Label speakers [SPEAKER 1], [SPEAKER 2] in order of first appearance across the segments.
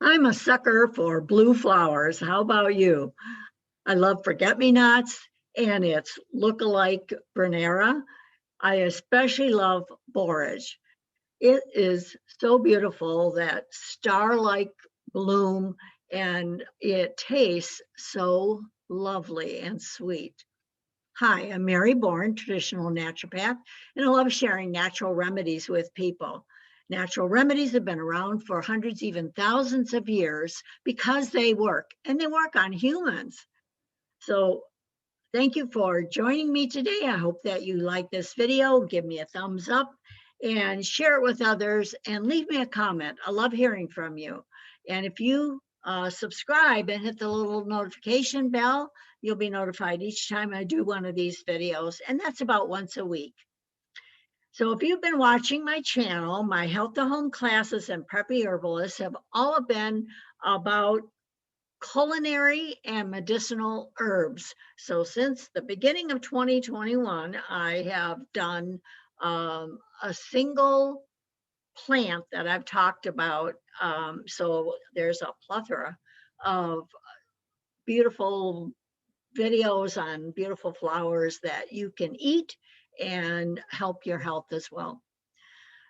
[SPEAKER 1] I'm a sucker for blue flowers. How about you? I love forget-me-nots and its look-alike Bernera. I especially love borage. It is so beautiful, that star-like bloom, and it tastes so lovely and sweet. Hi, I'm Mary Bourne, traditional naturopath, and I love sharing natural remedies with people. Natural remedies have been around for hundreds, even thousands of years because they work, and they work on humans. So thank you for joining me today. I hope that you like this video. Give me a thumbs up and share it with others, and leave me a comment. I love hearing from you. And if you subscribe and hit the little notification bell, you'll be notified each time I do one of these videos, and that's about once a week. So if you've been watching my channel, my Health to Home classes and Preppy Herbalist have all been about culinary and medicinal herbs. So since the beginning of 2021, I have done a single plant that I've talked about. So there's a plethora of beautiful videos on beautiful flowers that you can eat and help your health as well.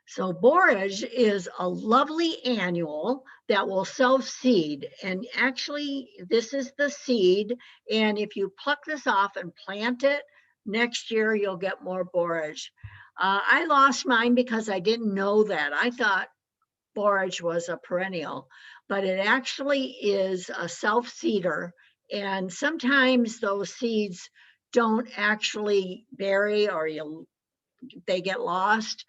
[SPEAKER 1] So borage is a lovely annual that will self-seed. And actually, this is the seed. And if you pluck this off and plant it, next year you'll get more borage. I lost mine because I didn't know that. I thought borage was a perennial, but it actually is a self-seeder. And sometimes those seeds don't actually bury, or they get lost.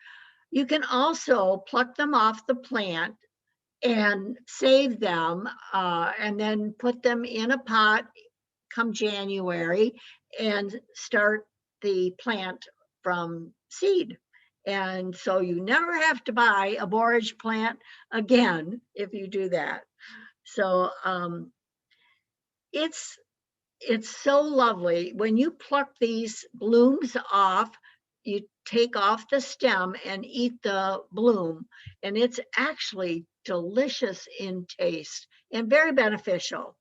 [SPEAKER 1] You can also pluck them off the plant and save them, and then put them in a pot come January and start the plant from seed. And so you never have to buy a borage plant again if you do that. So it's it's so lovely. When you pluck these blooms off, you take off the stem and eat the bloom, and it's actually delicious in taste and very beneficial.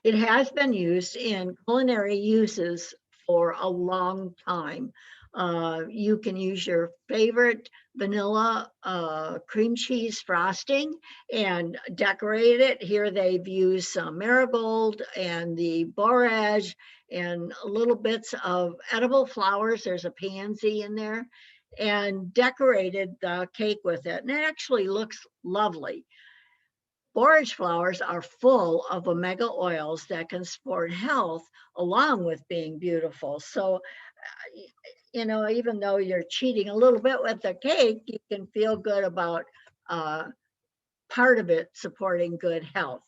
[SPEAKER 1] It has been used in culinary uses for a long time. You can use your favorite vanilla cream cheese frosting and decorate it. Here they've used some marigold and the borage and little bits of edible flowers. There's a pansy in there, and decorated the cake with it. And it actually looks lovely. Borage flowers are full of omega oils that can support health along with being beautiful. So, even though you're cheating a little bit with the cake, you can feel good about uh, part of it supporting good health.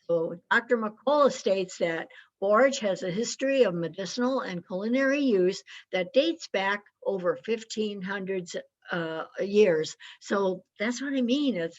[SPEAKER 1] So Dr. McCullough states that borage has a history of medicinal and culinary use that dates back over 1500s years. So that's what I mean.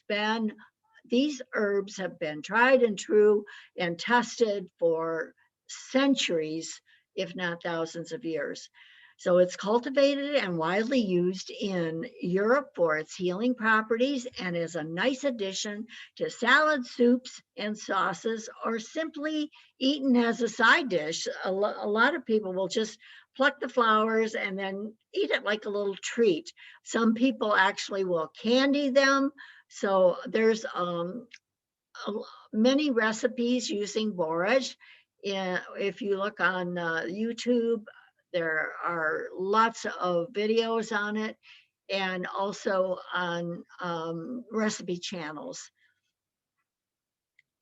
[SPEAKER 1] These herbs have been tried and true and tested for centuries, if not thousands of years. So it's cultivated and widely used in Europe for its healing properties, and is a nice addition to salad, soups, and sauces, or simply eaten as a side dish. A lot of people will just pluck the flowers and then eat it like a little treat. Some people actually will candy them. So there's many recipes using borage. If you look on YouTube, there are lots of videos on it, and also on recipe channels.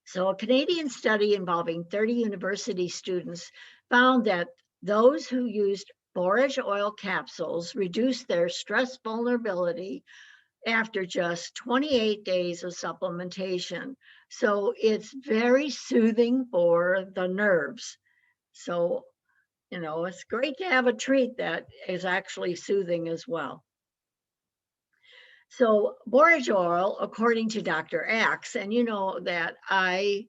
[SPEAKER 1] So a Canadian study involving 30 university students found that those who used borage oil capsules reduced their stress vulnerability after just 28 days of supplementation. So it's very soothing for the nerves. So, it's great to have a treat that is actually soothing as well. So borage oil, according to Dr. Axe, and you know that I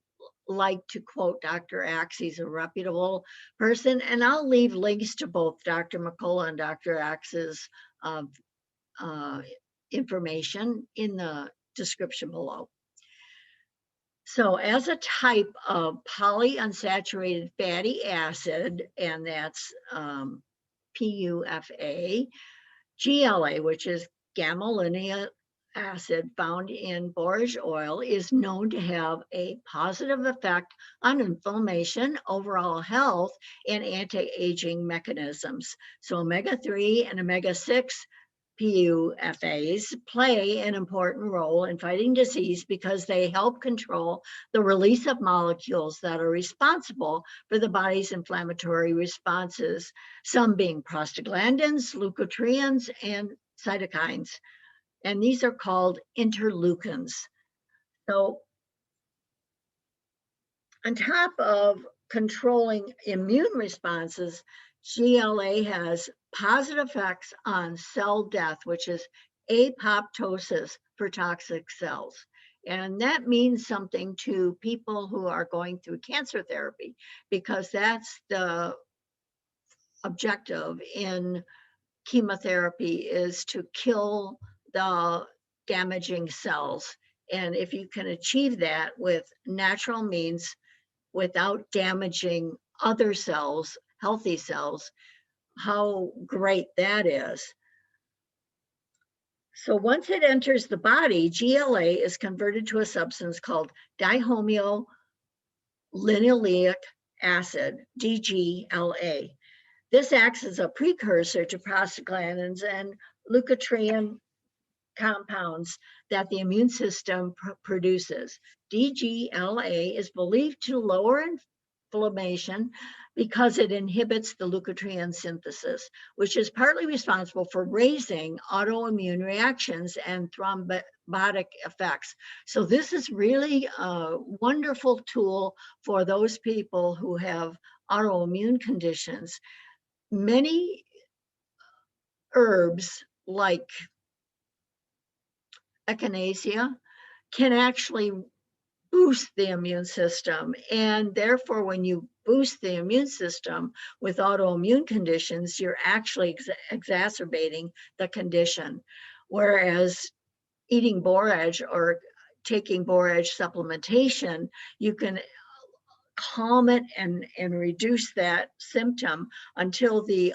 [SPEAKER 1] like to quote Dr. Axe, he's a reputable person, and I'll leave links to both Dr. McCullough and Dr. Axe's uh, information in the description below. So as a type of polyunsaturated fatty acid, and that's PUFA, GLA, which is gamma acid found in borage oil, is known to have a positive effect on inflammation, overall health, and anti-aging mechanisms. So omega-3 and omega-6 PUFAs play an important role in fighting disease because they help control the release of molecules that are responsible for the body's inflammatory responses, some being prostaglandins, leukotrienes, and cytokines. And these are called interleukins. So on top of controlling immune responses, GLA has positive effects on cell death, which is apoptosis for toxic cells. And that means something to people who are going through cancer therapy, because that's the objective in chemotherapy, is to kill the damaging cells. And if you can achieve that with natural means, without damaging other cells, healthy cells, how great that is. So once it enters the body, GLA is converted to a substance called dihomyolinoleic acid, DGLA. This acts as a precursor to prostaglandins and leukotriene compounds that the immune system produces. DGLA is believed to lower inflammation because it inhibits the leukotriene synthesis, which is partly responsible for raising autoimmune reactions and thrombotic effects. So this is really a wonderful tool for those people who have autoimmune conditions. Many herbs like echinacea can actually boost the immune system. And therefore, when you boost the immune system with autoimmune conditions, you're actually exacerbating the condition. Whereas eating borage or taking borage supplementation, you can calm it and reduce that symptom until the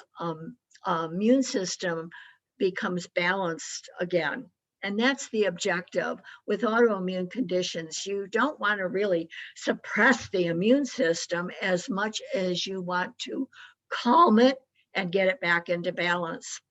[SPEAKER 1] immune system becomes balanced again. And that's the objective with autoimmune conditions. You don't want to really suppress the immune system as much as you want to calm it and get it back into balance.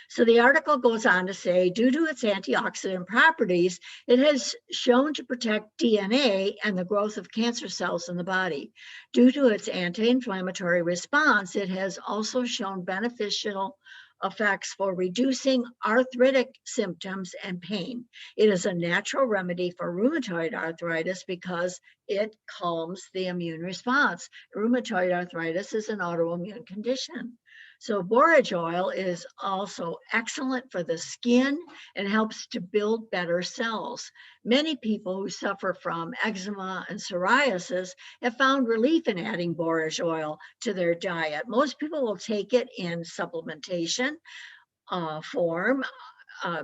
[SPEAKER 1] So the article goes on to say, due to its antioxidant properties, it has shown to protect DNA and the growth of cancer cells in the body. Due to its anti-inflammatory response, it has also shown beneficial effects for reducing arthritic symptoms and pain. It is a natural remedy for rheumatoid arthritis because it calms the immune response. Rheumatoid arthritis is an autoimmune condition. So borage oil is also excellent for the skin and helps to build better cells. Many people who suffer from eczema and psoriasis have found relief in adding borage oil to their diet. Most people will take it in supplementation form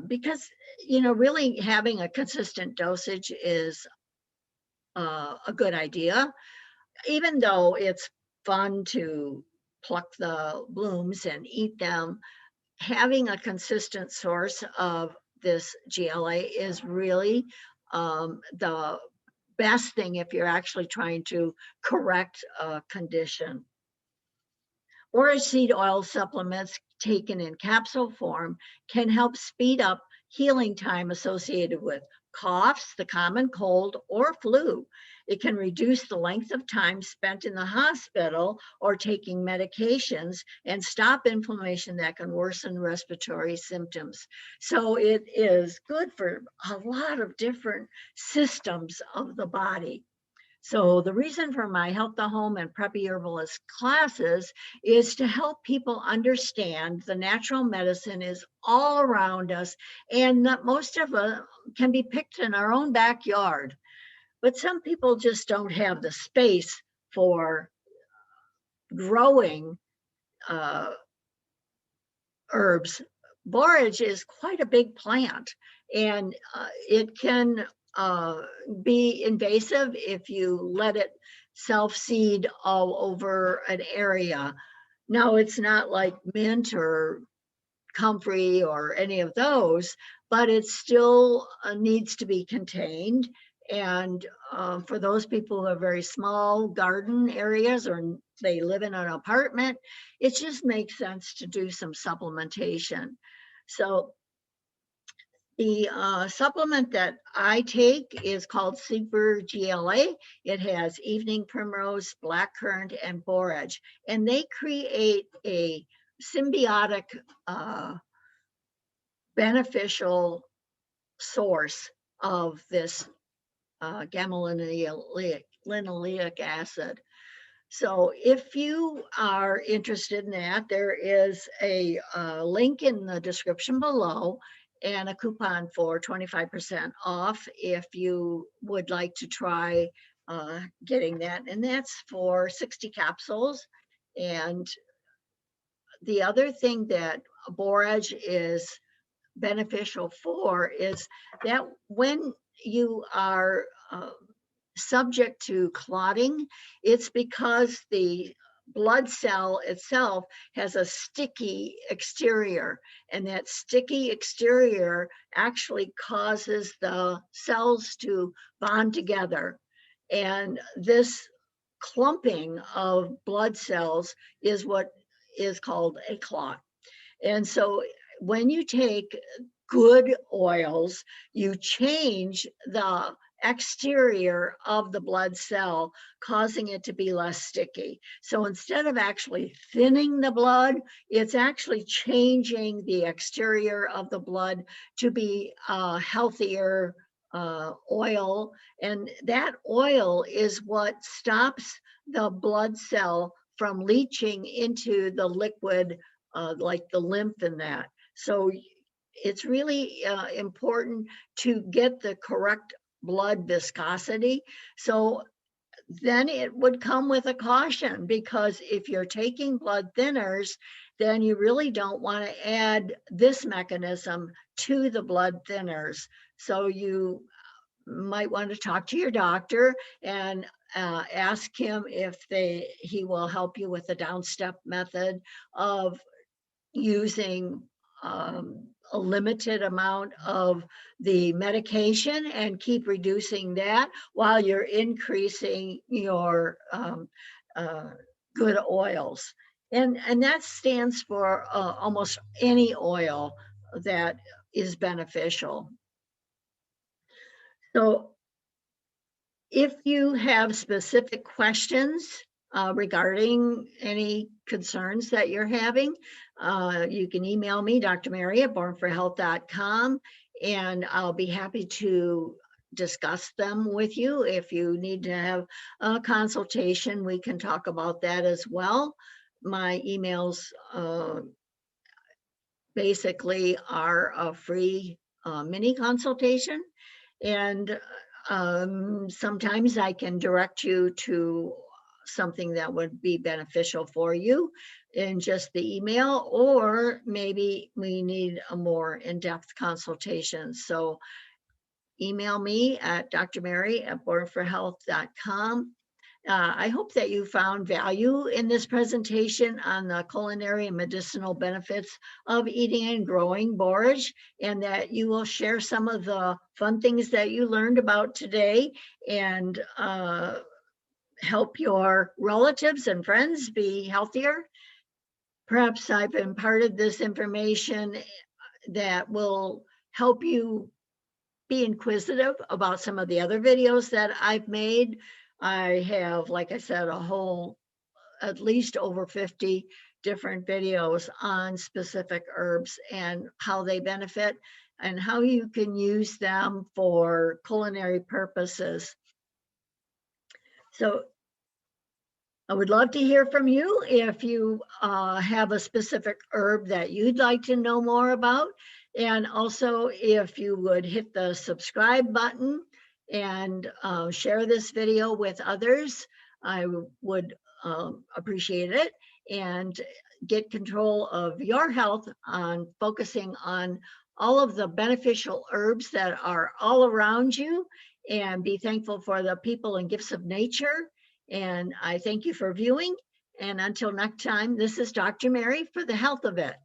[SPEAKER 1] because, really having a consistent dosage is a good idea, even though it's fun to pluck the blooms and eat them. Having a consistent source of this GLA is really the best thing if you're actually trying to correct a condition. Borage seed oil supplements taken in capsule form can help speed up healing time associated with coughs, the common cold, or flu. It can reduce the length of time spent in the hospital or taking medications and stop inflammation that can worsen respiratory symptoms. So it is good for a lot of different systems of the body. So the reason for my Health the Home and Preppy Herbalist classes is to help people understand the natural medicine is all around us and that most of it can be picked in our own backyard. But some people just don't have the space for growing herbs. Borage is quite a big plant, and it can be invasive if you let it self-seed all over an area. Now, it's not like mint or comfrey or any of those, but it still needs to be contained. And for those people who have very small garden areas or they live in an apartment, it just makes sense to do some supplementation. So the supplement that I take is called Super GLA. It has evening primrose, blackcurrant, and borage, and they create a symbiotic beneficial source of this gamma-linolenic acid. So if you are interested in that, there is a link in the description below and a coupon for 25% off if you would like to try getting that. And that's for 60 capsules. And the other thing that borage is beneficial for is that when you are subject to clotting, it's because the blood cell itself has a sticky exterior, and that sticky exterior actually causes the cells to bond together. And this clumping of blood cells is what is called a clot. And so when you take good oils, you change the exterior of the blood cell, causing it to be less sticky. So instead of actually thinning the blood, it's actually changing the exterior of the blood to be a healthier oil. And that oil is what stops the blood cell from leaching into the liquid like the lymph and that. So it's really important to get the correct blood viscosity. So then it would come with a caution, because if you're taking blood thinners, then you really don't want to add this mechanism to the blood thinners. So you might want to talk to your doctor and ask him if he will help you with the down-step method of using a limited amount of the medication and keep reducing that while you're increasing your good oils. And that stands for almost any oil that is beneficial. So if you have specific questions regarding any concerns that you're having, you can email me, Dr. Mary at bornforhealth.com, and I'll be happy to discuss them with you. If you need to have a consultation, we can talk about that as well. My emails basically are a free mini consultation, and sometimes I can direct you to something that would be beneficial for you in just the email, or maybe we need a more in-depth consultation. So email me at drmary@bornforhealth.com. I hope that you found value in this presentation on the culinary and medicinal benefits of eating and growing borage, and that you will share some of the fun things that you learned about today and help your relatives and friends be healthier. Perhaps I've imparted this information that will help you be inquisitive about some of the other videos that I've made. I have, like I said, at least over 50 different videos on specific herbs and how they benefit and how you can use them for culinary purposes. So I would love to hear from you if you have a specific herb that you'd like to know more about. And also, if you would hit the subscribe button and share this video with others, I would appreciate it. And get control of your health on focusing on all of the beneficial herbs that are all around you, and be thankful for the people and gifts of nature. And I thank you for viewing. And until next time, this is Dr. Mary for the health of it.